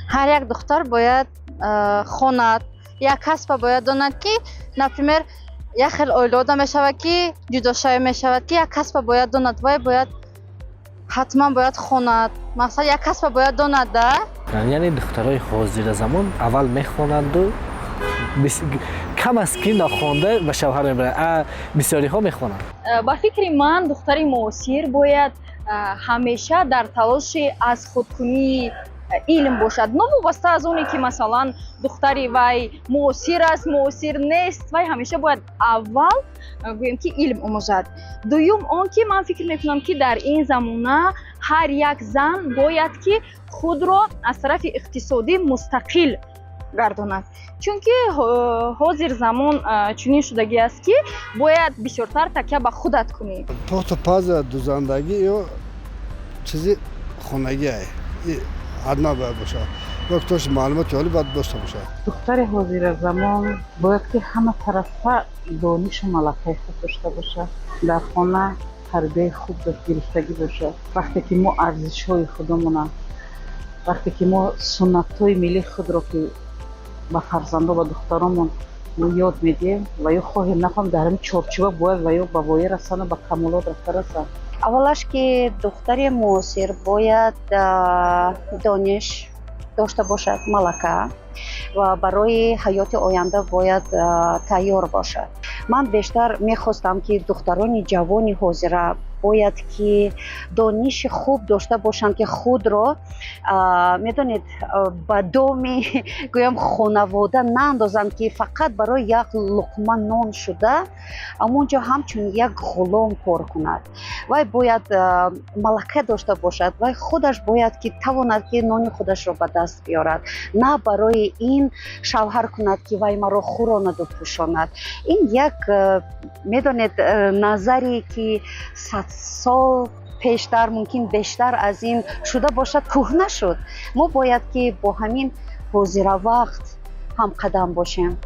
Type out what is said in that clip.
هر یک دختر باید خواند، یک کسب باید داند که например یک خیلی اولاد میشود که جدا شوی میشود که یک کسب باید داند و باید حتما باید خواند. مثلا یک کسب باید داند ده. یعنی دخترای حاضر زمان اول میخوانند و کم از که نخوانده به شوهر میبرند، بسیاری ها میخوانند. با فکر من دختر معاصر باید همیشه در تلاش از خودکنی علم باشد، نه وابسته از اونی که مثلا دختری وی معاصر است معاصر نیست، وی همیشه باید اول گویم که علم آموزد. دوم آن که من فکر میکنم که در این زمانه هر یک زن باید که خود را از طرف اقتصادی مستقل گرداند، چون که حاضر زمان چنین شدگی است که باید بسیارتر تکیه به خودت کنی. پخت پز دوزندگی یا چیزی خونگی است، حتما باید باشه. وقتش معلومات عالی باید داشته باشه. دختر حاضر زمان باید که همه طرفه دانش و ملکه خود داشته باشه، در خانه تربیت خوب داشته گرفتگی باشه. وقتی که ما ارزش های خودمون، وقتی که ما سنت های ملی خود را که به فرزنده و دخترامون یاد میدیم و یا خواهیم نخواهیم در همین چارچوبه باید و یا به وای رسانه به کمالات رفته رسند. اولش که دختر معاصر باید دانش داشته باشد، ملکه، و برای حیات آینده باید تیار باشد. من بیشتر میخواستم که دختران جوان حاضره باید که دانش خوب داشته باشند که خود را میدونید با دومی گویم خانواده ناندازند که فقط برای یک لقمه نان شده امونجا همچون یک غلام کار کند. و باید ملکه داشته باشد و خودش باید که تواند که نان خودش را به دست بیارد، نه برای این شوهر کند که وای مرا خوراند و پوشاند. این یک میدونید نظری که 100 سال پیشتر ممکن بیشتر از این شده باشد کهنه شد. ما باید که با همین حاضر وقت هم قدم باشیم.